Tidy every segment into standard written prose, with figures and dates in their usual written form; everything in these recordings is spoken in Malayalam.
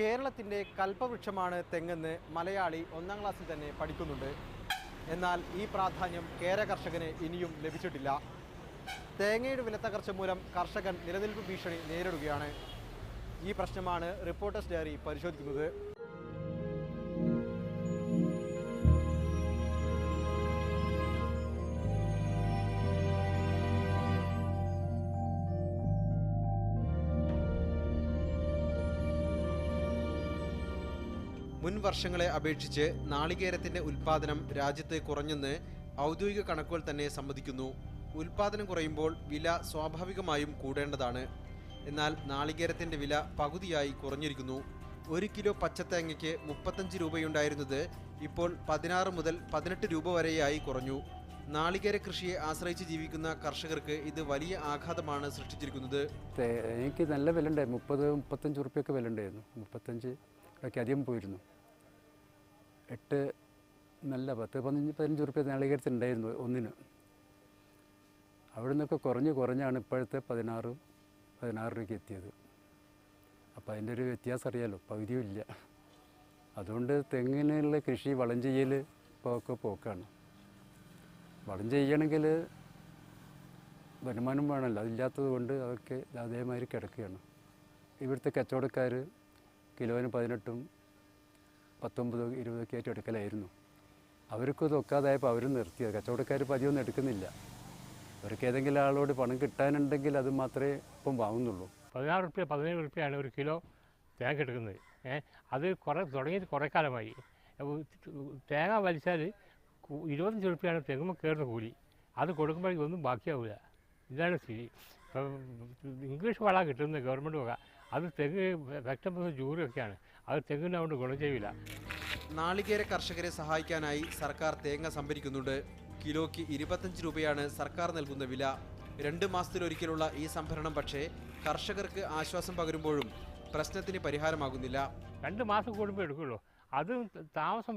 കേരളത്തിൻ്റെ കൽപ്പവൃക്ഷമാണ് തെങ്ങെന്ന് മലയാളി 1ാം ക്ലാസ്സിൽ തന്നെ പഠിക്കുന്നുണ്ട്. എന്നാൽ ഈ പ്രാധാന്യം കേര കർഷകന് ഇനിയും ലഭിച്ചിട്ടില്ല. തേങ്ങയുടെ വിലത്തകർച്ച മൂലം കർഷകൻ നിലനിൽപ്പ് ഭീഷണി നേരിടുകയാണ്. ഈ പ്രശ്നമാണ് റിപ്പോർട്ടേഴ്സ് ഡയറി പരിശോധിക്കുന്നത്. മുൻ വർഷങ്ങളെ അപേക്ഷിച്ച് നാളികേരത്തിന്റെ ഉൽപ്പാദനം രാജ്യത്ത് കുറഞ്ഞെന്ന് ഔദ്യോഗിക കണക്കുകൾ തന്നെ സമ്മതിക്കുന്നു. ഉൽപ്പാദനം കുറയുമ്പോൾ വില സ്വാഭാവികമായും കൂടേണ്ടതാണ്. എന്നാൽ നാളികേരത്തിന്റെ വില പകുതിയായി കുറഞ്ഞിരിക്കുന്നു. 1 കിലോ പച്ചത്തേങ്ങയ്ക്ക് 35 രൂപയുണ്ടായിരുന്നത് ഇപ്പോൾ 16 മുതൽ 18 രൂപ വരെയായി കുറഞ്ഞു. നാളികേര കൃഷിയെ ആശ്രയിച്ച് ജീവിക്കുന്ന കർഷകർക്ക് ഇത് വലിയ ആഘാതമാണ് സൃഷ്ടിച്ചിരിക്കുന്നത്. എനിക്ക് നല്ല വില ഉണ്ടായിരുന്നു. 30-35 റുപ്യൊക്കെ വില ഉണ്ടായിരുന്നു. 35 ഒക്കെ അധികം പോയിരുന്നു. 8 നല്ല 10-15 റുപ്യ നാളികേരത്തിനുണ്ടായിരുന്നു ഒന്നിന്. അവിടെ നിന്നൊക്കെ കുറഞ്ഞാണ് ഇപ്പോഴത്തെ 16 രൂപയ്ക്ക് എത്തിയത്. അപ്പോൾ അതിൻ്റെ ഒരു വ്യത്യാസം അറിയാമല്ലോ, പകുതിയും ഇല്ല. അതുകൊണ്ട് തെങ്ങിനുള്ള കൃഷി വളം ചെയ്യൽ ഇപ്പോൾ പോക്കാണ്. വളം ചെയ്യണമെങ്കിൽ വരുമാനം വേണമല്ലോ, അതില്ലാത്തത് കൊണ്ട് അതൊക്കെ അതേമാതിരി കിടക്കുകയാണ്. ഇവിടുത്തെ കച്ചവടക്കാർ കിലോന് 18, 19, 20 ഒക്കെ ആയിട്ട് എടുക്കലായിരുന്നു. അവർക്ക് ഇതൊക്കാതായപ്പോൾ അവരും നിർത്തിയത്. കച്ചവടക്കാർ പതിവൊന്നും എടുക്കുന്നില്ല. അവർക്ക് ഏതെങ്കിലും ആളോട് പണം കിട്ടാനുണ്ടെങ്കിൽ അത് മാത്രമേ ഇപ്പം വാങ്ങുന്നുള്ളൂ. 16 റുപ്യ 17 റുപ്യാണ് 1 കിലോ തേങ്ങ എടുക്കുന്നത്. അത് തുടങ്ങിയിട്ട് കുറേ കാലമായി. തേങ്ങ വലിച്ചാൽ 25 റുപ്യാണ് തെങ്ങുമ്പോൾ കയറുന്ന കൂലി. അത് കൊടുക്കുമ്പോഴേക്കും ഒന്നും ബാക്കിയാവില്ല. ഇതാണ് സ്ഥിതി. ഇപ്പം ഇംഗ്ലീഷ് വളം കിട്ടുന്നത് ഗവൺമെൻറ് വക. അത് തെങ്ങ് വ്യക്തമായ ജൂറിയൊക്കെയാണ്. അത് തെങ്ങിന് അതുകൊണ്ട് ഗുണം ചെയ്യില്ല. നാളികേര കർഷകരെ സഹായിക്കാനായി സർക്കാർ തേങ്ങ സംഭരിക്കുന്നുണ്ട്. കിലോയ്ക്ക് 25 രൂപയാണ് സർക്കാർ നൽകുന്ന വില. 2 മാസത്തിലൊരിക്കലുള്ള ഈ സംഭരണം പക്ഷേ കർഷകർക്ക് ആശ്വാസം പകരുമ്പോഴും പ്രശ്നത്തിന് പരിഹാരമാകുന്നില്ല. 2 മാസം കൂടുമ്പോൾ എടുക്കുള്ളൂ. അത് താമസം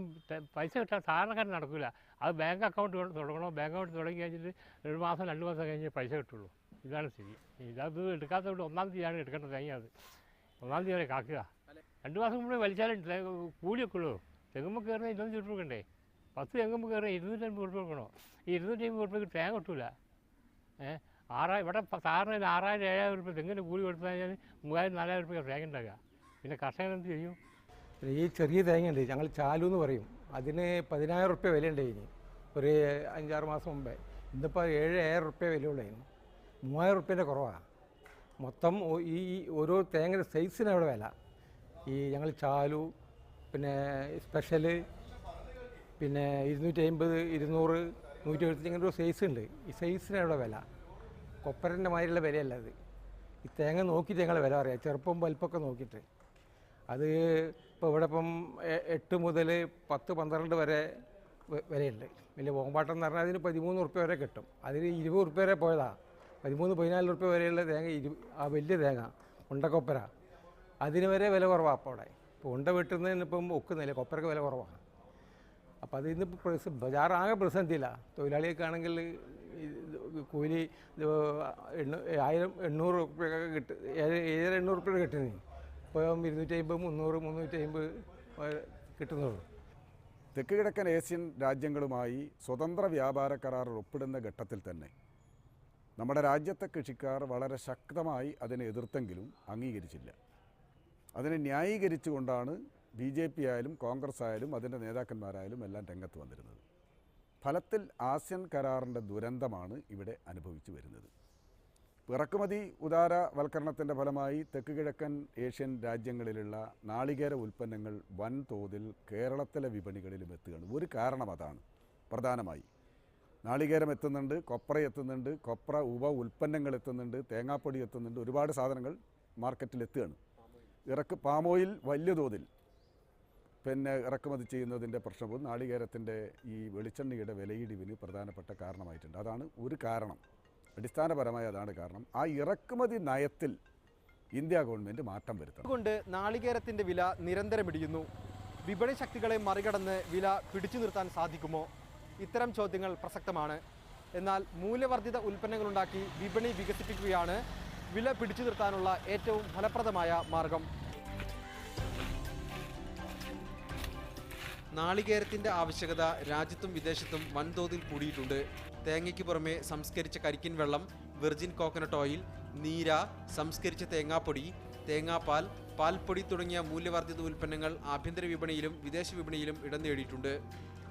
പൈസ കിട്ടാൻ സാധാരണക്കാരൻ നടക്കില്ല. അത് ബാങ്ക് അക്കൗണ്ട് തുടങ്ങണോ. ബാങ്ക് അക്കൗണ്ട് തുടങ്ങി കഴിഞ്ഞിട്ട് 2 മാസം 2 മാസം കഴിഞ്ഞ് പൈസ കിട്ടുള്ളൂ. ഇതാണ് സ്ഥിതി. ഇതത് എടുക്കാത്തതുകൊണ്ട് 1-ാം തീയതിയാണ് എടുക്കേണ്ട തേങ്ങ. അത് 1-ാം തീയതി വരെ കാക്കുക. 2 മാസം മുമ്പേ വലിച്ചാലും കൂലിയൊക്കെ ഉള്ളൂ. തെങ്ങുമ്പോൾ കയറുന്ന 25 രൂപ കൊടുക്കണ്ടേ. 10 തെങ്ങുമ്പോൾ കയറുന്ന 250 രൂപ കൊടുക്കണോ. ഈ 250 രൂപയ്ക്ക് തേങ്ങ കിട്ടില്ല. ഇവിടെ സാറിന് 6000-7000 രൂപ തെങ്ങിന് കൂലി കൊടുത്തു കഴിഞ്ഞാൽ 3000-4000 രൂപ തേങ്ങ ഉണ്ടാക്കുക. പിന്നെ കർഷകൻ എന്ത് ചെയ്യും? ഈ ചെറിയ തേങ്ങയുണ്ട്, ഞങ്ങൾ ചാലു എന്ന് പറയും. അതിന് 10000 റുപ്യ വില ഉണ്ടായിന് ഒരു 5-6 മാസം മുമ്പേ. ഇന്നിപ്പോൾ 7000 റുപ്യ വില ഉള്ളായിരുന്നു. 3000 റുപ്യേൻ്റെ കുറവാണ്. മൊത്തം ഈ ഓരോ തേങ്ങയുടെ സൈസിന് അവിടെ വില. ഈ ഞങ്ങൾ ചാലു, പിന്നെ സ്പെഷ്യല്, പിന്നെ 250, 200, 175 ഇങ്ങനെ ഒരു സൈസ് ഉണ്ട്. ഈ സൈസിന് അവിടെ വില. കൊപ്പരൻ്റെ മാതിരിയുള്ള വിലയല്ല അത്. ഈ തേങ്ങ നോക്കിയിട്ട് ഞങ്ങൾ വില പറയാം, ചെറുപ്പം വലുപ്പമൊക്കെ നോക്കിയിട്ട്. അത് ഇപ്പോൾ ഇവിടെ ഇപ്പം 8 മുതൽ 10-12 വരെ വിലയുണ്ട്. വലിയ ബോമ്പാട്ടം എന്ന് പറഞ്ഞാൽ അതിന് 13 റുപ്യ വരെ കിട്ടും. അതിന് 20 റുപ്യ വരെ പോയതാണ്. 13-14 റുപ്യ വരെയുള്ള തേങ്ങ ആ വലിയ തേങ്ങ ഉണ്ടക്കൊപ്പര അതിന് വരെ വില കുറവാണ്. അപ്പോൾ അവിടെ ഇപ്പോൾ ഉണ്ട വെട്ടുന്നതിന് ഇപ്പം ഒക്കുന്നില്ല, കൊപ്പരക്ക് വില കുറവാണ്. അപ്പോൾ അത് ഇന്നിപ്പോൾ ബജാറാകെ പ്രതിസന്ധിയില്ല. തൊഴിലാളികൾക്കാണെങ്കിൽ കൂലി 800 റുപ്യൊക്കെ കിട്ടും. 700-800 റുപ്യ കിട്ടുന്നത്. ഇപ്പോൾ 250, 300-350 കിട്ടുന്നുള്ളൂ. തെക്ക് കിഴക്കൻ ഏഷ്യൻ രാജ്യങ്ങളുമായി സ്വതന്ത്ര വ്യാപാര കരാറിൽ ഒപ്പിടുന്ന ഘട്ടത്തിൽ തന്നെ നമ്മുടെ രാജ്യത്തെ കൃഷിക്കാർ വളരെ ശക്തമായി അതിനെ എതിർത്തെങ്കിലും അംഗീകരിച്ചില്ല. അതിനെ ന്യായീകരിച്ചുകൊണ്ടാണ് BJP ആയാലും കോൺഗ്രസ് ആയാലും അതിൻ്റെ നേതാക്കന്മാരായാലും എല്ലാം രംഗത്ത് വന്നിരുന്നത്. ഫലത്തിൽ ആസിയൻ കരാറിൻ്റെ ദുരന്തമാണ് ഇവിടെ അനുഭവിച്ചു വരുന്നത്. ഇറക്കുമതി ഉദാരവൽക്കരണത്തിൻ്റെ ഫലമായി തെക്ക് കിഴക്കൻ ഏഷ്യൻ രാജ്യങ്ങളിലുള്ള നാളികേര ഉൽപ്പന്നങ്ങൾ വൻതോതിൽ കേരളത്തിലെ വിപണികളിലും എത്തുകയാണ്. ഒരു കാരണം അതാണ്. പ്രധാനമായി നാളികേരം എത്തുന്നുണ്ട്, കൊപ്ര എത്തുന്നുണ്ട്, കൊപ്ര ഉപ ഉൽപ്പന്നങ്ങൾ എത്തുന്നുണ്ട്, തേങ്ങാപ്പൊടി എത്തുന്നുണ്ട്, ഒരുപാട് സാധനങ്ങൾ മാർക്കറ്റിൽ എത്തുകയാണ്. പാമോയിൽ വലിയ തോതിൽ പിന്നെ ഇറക്കുമതി ചെയ്യുന്നതിൻ്റെ പ്രശ്നവും നാളികേരത്തിൻ്റെ ഈ വെളിച്ചെണ്ണയുടെ വിലയിടിവിന് പ്രധാനപ്പെട്ട കാരണമായിട്ടുണ്ട്. അതാണ് ഒരു കാരണം. അടിസ്ഥാനപരമായി അതാണ് കാരണം. ആ ഇറക്കുമതി നയത്തിൽ ഇന്ത്യ ഗവൺമെൻറ് മാറ്റം വരുത്തണം. അതുകൊണ്ട് നാളികേരത്തിൻ്റെ വില നിരന്തരം ഇടിയുന്നു. വിപണി ശക്തികളെ മറികടന്ന് വില പിടിച്ചു നിർത്താൻ സാധിക്കുമോ? ഇത്തരം ചോദ്യങ്ങൾ പ്രസക്തമാണ്. എന്നാൽ മൂല്യവർദ്ധിത ഉൽപ്പന്നങ്ങളുണ്ടാക്കി വിപണി വികസിപ്പിക്കുകയാണ് വില പിടിച്ചു നിർത്താനുള്ള ഏറ്റവും ഫലപ്രദമായ മാർഗം. നാളികേരത്തിന്റെ ആവശ്യകത രാജ്യത്തും വിദേശത്തും വൻതോതിൽ കൂടിയിട്ടുണ്ട്. തേങ്ങയ്ക്ക് പുറമെ സംസ്കരിച്ച കരിക്കിൻ വെള്ളം, വെർജിൻ കോക്കനട്ട് ഓയിൽ, നീര, സംസ്കരിച്ച തേങ്ങാപ്പൊടി, തേങ്ങാപ്പാൽ, പാൽപ്പൊടി തുടങ്ങിയ മൂല്യവർദ്ധിത ഉൽപ്പന്നങ്ങൾ ആഭ്യന്തര വിപണിയിലും വിദേശ വിപണിയിലും ഇടം നേടിയിട്ടുണ്ട്.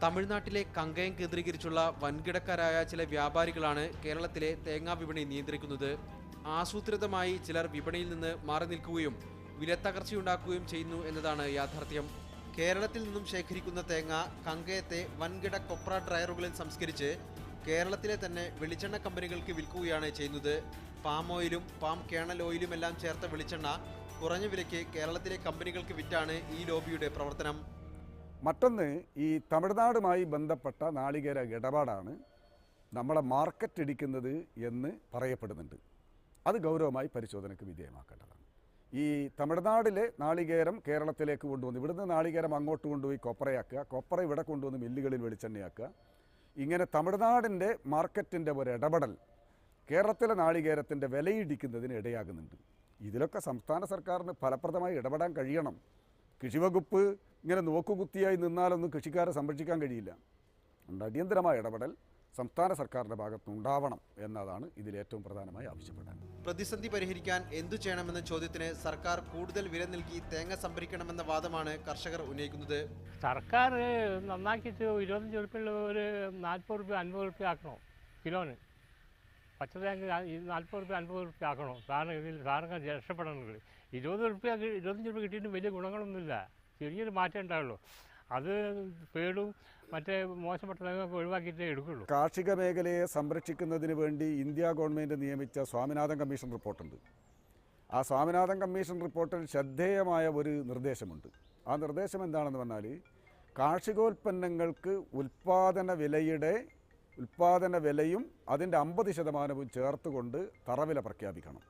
തമിഴ്നാട്ടിലെ കങ്കയം കേന്ദ്രീകരിച്ചുള്ള വൻകിടക്കാരായ ചില വ്യാപാരികളാണ് കേരളത്തിലെ തേങ്ങാ വിപണി നിയന്ത്രിക്കുന്നത്. ആസൂത്രിതമായി ചിലർ വിപണിയിൽ നിന്ന് മാറി നിൽക്കുകയും വിലത്തകർച്ചയുണ്ടാക്കുകയും ചെയ്യുന്നു എന്നതാണ് യാഥാർത്ഥ്യം. കേരളത്തിൽ നിന്നും ശേഖരിക്കുന്ന തേങ്ങ കങ്കയത്തെ വൻകിട കൊപ്ര ഡ്രയറുകളിൽ സംസ്കരിച്ച് കേരളത്തിലെ തന്നെ വെളിച്ചെണ്ണ കമ്പനികൾക്ക് വിൽക്കുകയാണ് ചെയ്യുന്നത്. പാം ഓയിലും പാം കേണൽ ഓയിലുമെല്ലാം ചേർത്ത വെളിച്ചെണ്ണ കുറഞ്ഞ വിലയ്ക്ക് കേരളത്തിലെ കമ്പനികൾക്ക് വിറ്റാണ് ഈ ലോബിയുടെ പ്രവർത്തനം. മറ്റൊന്ന്, ഈ തമിഴ്നാടുമായി ബന്ധപ്പെട്ട നാളികേര ഇടപാടാണ് നമ്മളെ മാർക്കറ്റ് ഇടിക്കുന്നത് എന്ന് പറയപ്പെടുന്നുണ്ട്. അത് ഗൗരവമായി പരിശോധനയ്ക്ക് വിധേയമാക്കേണ്ടതാണ്. ഈ തമിഴ്നാടിലെ നാളികേരം കേരളത്തിലേക്ക് കൊണ്ടുവന്ന് ഇവിടുന്ന് നാളികേരം അങ്ങോട്ട് കൊണ്ടുപോയി കൊപ്രയാക്കുക, കൊപ്ര ഇവിടെ കൊണ്ടുവന്ന് മില്ലുകളിൽ വെളിച്ചെണ്ണയാക്കുക, ഇങ്ങനെ തമിഴ്നാടിൻ്റെ മാർക്കറ്റിൻ്റെ ഒരു ഇടപെടൽ കേരളത്തിലെ നാളികേരത്തിൻ്റെ വിലയിടിക്കുന്നതിന് ഇടയാകുന്നുണ്ട്. ഇതിലൊക്കെ സംസ്ഥാന സർക്കാരിന് ഫലപ്രദമായി ഇടപെടാൻ കഴിയണം. കൃഷിവകുപ്പ് ഇങ്ങനെ നോക്കുകുത്തിയായി നിന്നാലൊന്നും കൃഷിക്കാരെ സംരക്ഷിക്കാൻ കഴിയില്ല. അതുകൊണ്ട് അടിയന്തരമായ ഇടപെടൽ സംസ്ഥാന സർക്കാരിൻ്റെ ഭാഗത്തുനിന്നുണ്ടാവണം എന്നതാണ് ഇതിലേറ്റവും പ്രധാനമായി ആവശ്യപ്പെടാൻ. പ്രതിസന്ധി പരിഹരിക്കാൻ എന്തു ചെയ്യണമെന്ന ചോദ്യത്തിന് സർക്കാർ കൂടുതൽ വില നൽകി തേങ്ങ സംഭരിക്കണമെന്ന വാദമാണ് കർഷകർ ഉന്നയിക്കുന്നത്. സർക്കാർ നന്നാക്കിയിട്ട് 25 ഉറുപ്പിയുള്ള ഒരു 40 ഉറുപ്പ്യ 50 ഉറുപ്പ്യ ആക്കണോ കിലോന്. പച്ച തേങ്ങ 40 ഉറുപ്പ്യ 50 ഉറുപ്പ്യ ആക്കണോ. സാറിന് രക്ഷപ്പെടണമെങ്കിൽ 20 ഉറുപ്പ്യ 25 ഉറുപ്പ്യ കിട്ടിയിട്ട് വലിയ ഗുണങ്ങളൊന്നുമില്ല, ചെറിയൊരു മാറ്റം ഉണ്ടാവുള്ളൂ. അത് പേടും മറ്റേ മോശപ്പെട്ട തേങ്ങയൊക്കെ ഒഴിവാക്കിയിട്ടേ എടുക്കുള്ളൂ. കാർഷിക മേഖലയെ സംരക്ഷിക്കുന്നതിന് വേണ്ടി ഇന്ത്യ ഗവൺമെൻറ് നിയമിച്ച സ്വാമിനാഥൻ കമ്മീഷൻ റിപ്പോർട്ടുണ്ട്. ആ സ്വാമിനാഥൻ കമ്മീഷൻ റിപ്പോർട്ടിൽ ശ്രദ്ധേയമായ ഒരു നിർദ്ദേശമുണ്ട്. ആ നിർദ്ദേശം എന്താണെന്ന് പറഞ്ഞാൽ, കാർഷികോൽപ്പന്നങ്ങൾക്ക് ഉൽപ്പാദന വിലയും അതിൻ്റെ 50% ചേർത്തുകൊണ്ട് തറവില പ്രഖ്യാപിക്കണം.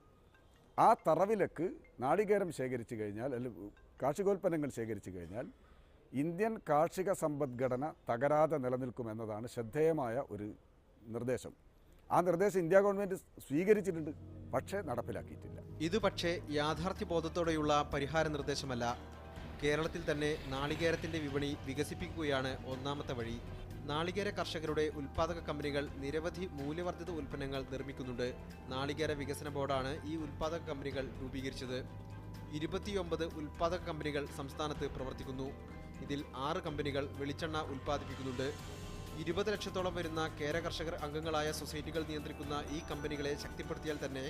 ആ തറവിലക്ക് നാളികേരം ശേഖരിച്ചു കഴിഞ്ഞാൽ, അല്ലെങ്കിൽ കാർഷികോൽപ്പന്നങ്ങൾ ശേഖരിച്ചു കഴിഞ്ഞാൽ ഇന്ത്യൻ കാർഷിക സമ്പദ്ഘടന തകരാതെ നിലനിൽക്കുമെന്നതാണ് ശ്രദ്ധേയമായ ഒരു നിർദ്ദേശം. ആ നിർദ്ദേശം ഇന്ത്യ ഗവൺമെൻറ് സ്വീകരിച്ചിട്ടുണ്ട്, പക്ഷേ നടപ്പിലാക്കിയിട്ടില്ല. ഇത് പക്ഷേ യാഥാർത്ഥ്യബോധത്തോടെയുള്ള പരിഹാര നിർദ്ദേശമല്ല. കേരളത്തിൽ തന്നെ നാളികേരത്തിന്റെ വിപണി വികസിപ്പിക്കുകയാണ് ഒന്നാമത്തെ വഴി. നാളികേര കർഷകരുടെ ഉൽപ്പാദക കമ്പനികൾ നിരവധി മൂല്യവർദ്ധിത ഉൽപ്പന്നങ്ങൾ നിർമ്മിക്കുന്നുണ്ട്. നാളികേര വികസന ബോർഡാണ് ഈ ഉൽപ്പാദക കമ്പനികൾ രൂപീകരിച്ചത്. 29 ഉൽപ്പാദക കമ്പനികൾ സംസ്ഥാനത്ത് പ്രവർത്തിക്കുന്നു. ഇതിൽ 6 കമ്പനികൾ വെളിച്ചെണ്ണ ഉൽപ്പാദിപ്പിക്കുന്നുണ്ട്. 20 ലക്ഷത്തോളം വരുന്ന കേര കർഷകർ അംഗങ്ങളായ സൊസൈറ്റികൾ നിയന്ത്രിക്കുന്ന ഈ കമ്പനികളെ ശക്തിപ്പെടുത്തിയാൽ തന്നെ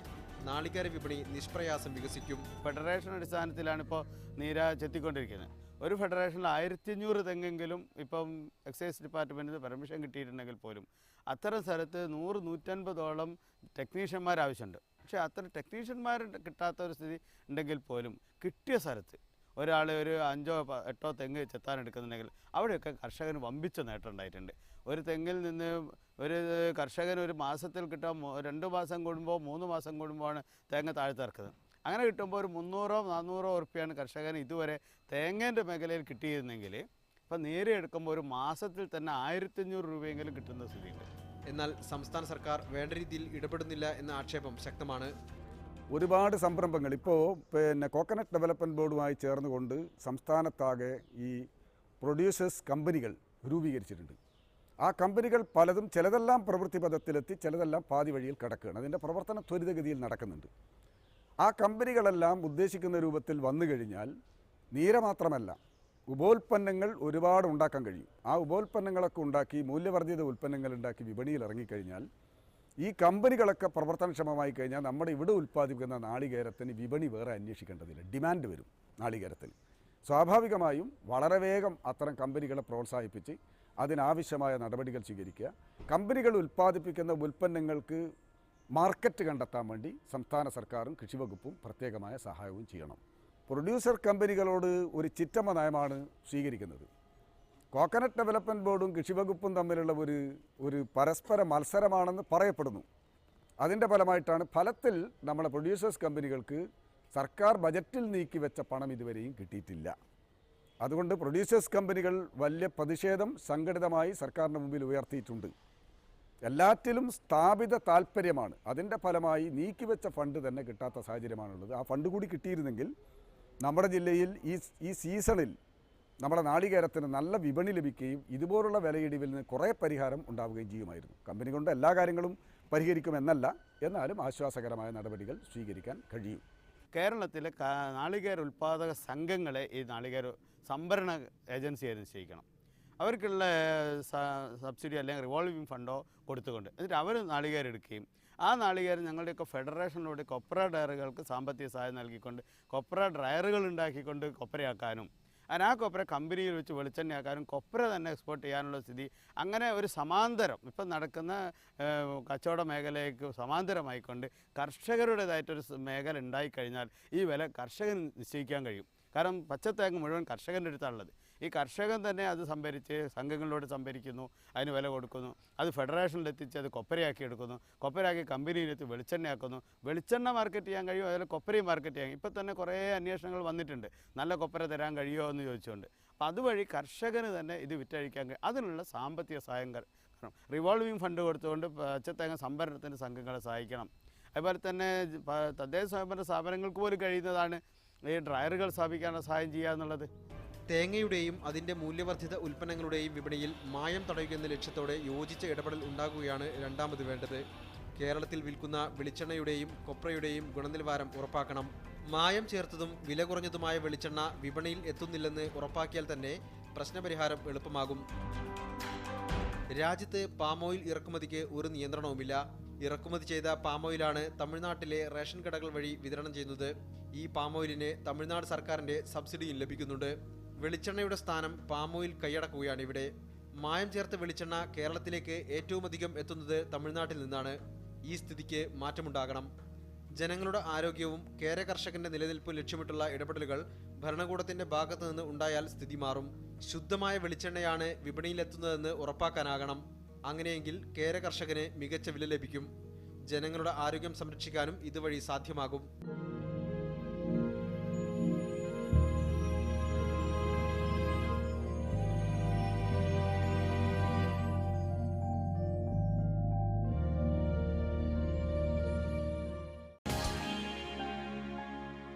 നാളികേര വിപണി നിഷ്പ്രയാസം വികസിക്കും. ഫെഡറേഷൻ അടിസ്ഥാനത്തിലാണ് ഇപ്പോൾ നീര ചെത്തിക്കൊണ്ടിരിക്കുന്നത്. ഒരു ഫെഡറേഷനിൽ 1500 തെങ്ങെങ്കിലും ഇപ്പം എക്സൈസ് ഡിപ്പാർട്ട്മെൻറ്റിന് പെർമിഷൻ കിട്ടിയിട്ടുണ്ടെങ്കിൽ പോലും അത്തരം സ്ഥലത്ത് 100-150ഓളം ടെക്നീഷ്യന്മാർ ആവശ്യമുണ്ട്. പക്ഷേ അത്ര ടെക്നീഷ്യന്മാർ കിട്ടാത്ത ഒരു സ്ഥിതി ഉണ്ടെങ്കിൽ പോലും കിട്ടിയ സ്ഥലത്ത് ഒരാൾ ഒരു 5-8 തെങ്ങ് ചെത്താനെടുക്കുന്നുണ്ടെങ്കിൽ അവിടെയൊക്കെ കർഷകന് വമ്പിച്ച നേട്ടം ഉണ്ടായിട്ടുണ്ട്. ഒരു തെങ്ങിൽ നിന്ന് ഒരു കർഷകന് ഒരു മാസത്തിൽ കിട്ടാൻ 2 മാസം കൂടുമ്പോൾ 3 മാസം കൂടുമ്പോഴാണ് തേങ്ങ താഴ്ത്തിറക്കുന്നത്. അങ്ങനെ കിട്ടുമ്പോൾ ഒരു 300-400 ഉറുപ്പ്യാണ് കർഷകന് ഇതുവരെ തേങ്ങേൻ്റെ മേഖലയിൽ കിട്ടിയിരുന്നെങ്കിൽ ഇപ്പം നേരെ എടുക്കുമ്പോൾ ഒരു മാസത്തിൽ തന്നെ 1500 രൂപയെങ്കിലും കിട്ടുന്ന സ്ഥിതിയുണ്ട്. എന്നാൽ സംസ്ഥാന സർക്കാർ വേണ്ട രീതിയിൽ ഇടപെടുന്നില്ല എന്ന ആക്ഷേപം ശക്തമാണ്. ഒരുപാട് സംരംഭങ്ങൾ ഇപ്പോൾ കോക്കനട്ട് ഡെവലപ്മെൻറ്റ് ബോർഡുമായി ചേർന്നുകൊണ്ട് സംസ്ഥാനത്താകെ ഈ പ്രൊഡ്യൂസേഴ്സ് കമ്പനികൾ രൂപീകരിച്ചിട്ടുണ്ട്. ആ കമ്പനികൾ പലതും ചിലതെല്ലാം പ്രവൃത്തി പദത്തിലെത്തി, ചിലതെല്ലാം പാതി വഴിയിൽ കിടക്കുകയാണ്. അതിൻ്റെ പ്രവർത്തനം ത്വരിതഗതിയിൽ നടക്കുന്നുണ്ട്. ആ കമ്പനികളെല്ലാം ഉദ്ദേശിക്കുന്ന രൂപത്തിൽ വന്നു കഴിഞ്ഞാൽ നീര മാത്രമല്ല, ഉപോൽപ്പന്നങ്ങൾ ഒരുപാട് ഉണ്ടാക്കാൻ കഴിയും. ആ ഉപോൽപ്പന്നങ്ങളൊക്കെ ഉണ്ടാക്കി മൂല്യവർദ്ധിത ഉൽപ്പന്നങ്ങൾ ഉണ്ടാക്കി വിപണിയിൽ ഇറങ്ങിക്കഴിഞ്ഞാൽ ഈ കമ്പനികളൊക്കെ പ്രവർത്തനക്ഷമമായി കഴിഞ്ഞാൽ നമ്മുടെ ഇവിടെ ഉൽപ്പാദിപ്പിക്കുന്ന നാളികേരത്തിന് വിപണി വേറെ അന്വേഷിക്കേണ്ടതില്ല, ഡിമാൻഡ് വരും നാളികേരത്തിന്. സ്വാഭാവികമായും വളരെ വേഗം അത്തരം കമ്പനികളെ പ്രോത്സാഹിപ്പിച്ച് അതിനാവശ്യമായ നടപടികൾ സ്വീകരിക്കുക. കമ്പനികൾ ഉൽപ്പാദിപ്പിക്കുന്ന ഉൽപ്പന്നങ്ങൾക്ക് മാർക്കറ്റ് കണ്ടെത്താൻ വേണ്ടി സംസ്ഥാന സർക്കാരും കൃഷിവകുപ്പും പ്രത്യേകമായ സഹായവും ചെയ്യണം. പ്രൊഡ്യൂസർ കമ്പനികളോട് ഒരു ചിറ്റമ്മ നയമാണ് സ്വീകരിക്കുന്നത്. കോക്കനട്ട് ഡെവലപ്മെൻറ്റ് ബോർഡും കൃഷിവകുപ്പും തമ്മിലുള്ള ഒരു പരസ്പര മത്സരമാണെന്ന് പറയപ്പെടുന്നു. അതിൻ്റെ ഫലമായിട്ടാണ് ഫലത്തിൽ നമ്മളെ പ്രൊഡ്യൂസേഴ്സ് കമ്പനികൾക്ക് സർക്കാർ ബജറ്റിൽ നീക്കിവെച്ച പണം ഇതുവരെയും കിട്ടിയിട്ടില്ല. അതുകൊണ്ട് പ്രൊഡ്യൂസേഴ്സ് കമ്പനികൾ വലിയ പ്രതിഷേധം സംഘടിതമായി സർക്കാരിന് മുമ്പിൽ ഉയർത്തിയിട്ടുണ്ട്. എല്ലാറ്റിലും സ്ഥാപിത താൽപ്പര്യമാണ്. അതിൻ്റെ ഫലമായി നീക്കിവെച്ച ഫണ്ട് തന്നെ കിട്ടാത്ത സാഹചര്യമാണുള്ളത്. ആ ഫണ്ട് കൂടി കിട്ടിയിരുന്നെങ്കിൽ നമ്മുടെ ജില്ലയിൽ ഈ സീസണിൽ നമ്മുടെ നാളികേരത്തിന് നല്ല വിപണി ലഭിക്കുകയും ഇതുപോലുള്ള വിലയിടിവിൽ നിന്ന് കുറേ പരിഹാരം ഉണ്ടാവുകയും ചെയ്യുമായിരുന്നു. കമ്പനി കൊണ്ട് എല്ലാ കാര്യങ്ങളും പരിഹരിക്കുമെന്നല്ല, എന്നാലും ആശ്വാസകരമായ നടപടികൾ സ്വീകരിക്കാൻ കഴിയും. കേരളത്തിലെ നാളികേര ഉൽപ്പാദക സംഘങ്ങളെ ഈ നാളികേര സംഭരണ ഏജൻസി നിശ്ചയിക്കണം. അവർക്കുള്ള സബ്സിഡി അല്ലെങ്കിൽ റിവോൾവിംഗ് ഫണ്ടോ കൊടുത്തുകൊണ്ട് എന്നിട്ട് അവർ നാളികേരം എടുക്കുകയും ആ നാളികേരം ഞങ്ങളുടെയൊക്കെ ഫെഡറേഷനിലൂടെ കൊപ്ര ഡയറുകൾക്ക് സാമ്പത്തിക സഹായം നൽകിക്കൊണ്ട് കൊപ്ര ഡ്രയറുകൾ ഉണ്ടാക്കിക്കൊണ്ട് കൊപ്രയാക്കാനും ആ കൊപ്ര കമ്പനിയിൽ വെച്ച് വെളിച്ചെണ്ണയാക്കാനും കൊപ്ര തന്നെ എക്സ്പോർട്ട് ചെയ്യാനുള്ള സ്ഥിതി, അങ്ങനെ ഒരു സമാന്തരം ഇപ്പം നടക്കുന്ന കച്ചവട മേഖലയ്ക്ക് സമാന്തരമായിക്കൊണ്ട് കർഷകരുടേതായിട്ടൊരു മേഖല ഉണ്ടായിക്കഴിഞ്ഞാൽ ഈ വില കർഷകന് നിശ്ചയിക്കാൻ കഴിയും. കാരണം പച്ചത്തേങ്ങ മുഴുവൻ കർഷകൻ്റെ അടുത്താണുള്ളത്. ഈ കർഷകൻ തന്നെ അത് സംഭരിച്ച് സംഘങ്ങളിലൂടെ സംഭരിക്കുന്നു, അതിന് വില കൊടുക്കുന്നു, അത് ഫെഡറേഷനിലെത്തിച്ച് അത് കൊപ്പരയാക്കി എടുക്കുന്നു, കൊപ്പരയാക്കി കമ്പനിയിലെത്തി വെളിച്ചെണ്ണയാക്കുന്നു. വെളിച്ചെണ്ണ മാർക്കറ്റ് ചെയ്യാൻ കഴിയും, അതുപോലെ കൊപ്പരയും മാർക്കറ്റ് ചെയ്യാൻ. ഇപ്പം തന്നെ കുറേ അന്വേഷണങ്ങൾ വന്നിട്ടുണ്ട്, നല്ല കൊപ്പര തരാൻ കഴിയുമോ എന്ന് ചോദിച്ചുകൊണ്ട്. അപ്പോൾ അതുവഴി കർഷകന് തന്നെ ഇത് വിറ്റഴിക്കാൻ കഴിയും. അതിനുള്ള സാമ്പത്തിക സഹായം റിവോൾവിംഗ് ഫണ്ട് കൊടുത്തുകൊണ്ട് പച്ചത്തേങ്ങ സംഭരണത്തിന് സംഘങ്ങളെ സഹായിക്കണം. അതുപോലെ തന്നെ തദ്ദേശ സ്വയംഭരണ സ്ഥാപനങ്ങൾക്ക് പോലും കഴിയുന്നതാണ് ഈ ഡ്രയറുകൾ സ്ഥാപിക്കാനുള്ള സഹായം ചെയ്യുക എന്നുള്ളത്. തേങ്ങയുടെയും അതിൻ്റെ മൂല്യവർദ്ധിത ഉൽപ്പന്നങ്ങളുടെയും വിപണിയിൽ മായം തടയുക എന്ന ലക്ഷ്യത്തോടെ യോജിച്ച ഇടപെടൽ ഉണ്ടാകുകയാണ് രണ്ടാമത് വേണ്ടത്. കേരളത്തിൽ വിൽക്കുന്ന വെളിച്ചെണ്ണയുടെയും കൊപ്രയുടെയും ഗുണനിലവാരം ഉറപ്പാക്കണം. മായം ചേർത്തതും വില കുറഞ്ഞതുമായ വെളിച്ചെണ്ണ വിപണിയിൽ എത്തുന്നില്ലെന്ന് ഉറപ്പാക്കിയാൽ തന്നെ പ്രശ്നപരിഹാരം എളുപ്പമാകും. രാജ്യത്ത് പാമോയിൽ ഇറക്കുമതിക്ക് ഒരു നിയന്ത്രണവുമില്ല. ഇറക്കുമതി ചെയ്ത പാമോയിലാണ് തമിഴ്നാട്ടിലെ റേഷൻ കടകൾ വഴി വിതരണം ചെയ്യുന്നത്. ഈ പാമോയിലിന് തമിഴ്നാട് സർക്കാരിൻ്റെ സബ്സിഡിയും ലഭിക്കുന്നുണ്ട്. വെളിച്ചെണ്ണയുടെ സ്ഥാനം പാമോയിൽ കൈയടക്കുകയാണ് ഇവിടെ. മായം ചേർത്ത വെളിച്ചെണ്ണ കേരളത്തിലേക്ക് ഏറ്റവും അധികം എത്തുന്നത് തമിഴ്നാട്ടിൽ നിന്നാണ്. ഈ സ്ഥിതിക്ക് മാറ്റമുണ്ടാകണം. ജനങ്ങളുടെ ആരോഗ്യവും കേര കർഷകന്റെ നിലനിൽപ്പും ലക്ഷ്യമിട്ടുള്ള ഇടപെടലുകൾ ഭരണകൂടത്തിന്റെ ഭാഗത്തു നിന്ന് ഉണ്ടായാൽ സ്ഥിതി മാറും. ശുദ്ധമായ വെളിച്ചെണ്ണയാണ് വിപണിയിലെത്തുന്നതെന്ന് ഉറപ്പാക്കാനാകണം. അങ്ങനെയെങ്കിൽ കേര കർഷകന് മികച്ച വില ലഭിക്കും. ജനങ്ങളുടെ ആരോഗ്യം സംരക്ഷിക്കാനും ഇതുവഴി സാധ്യമാകും.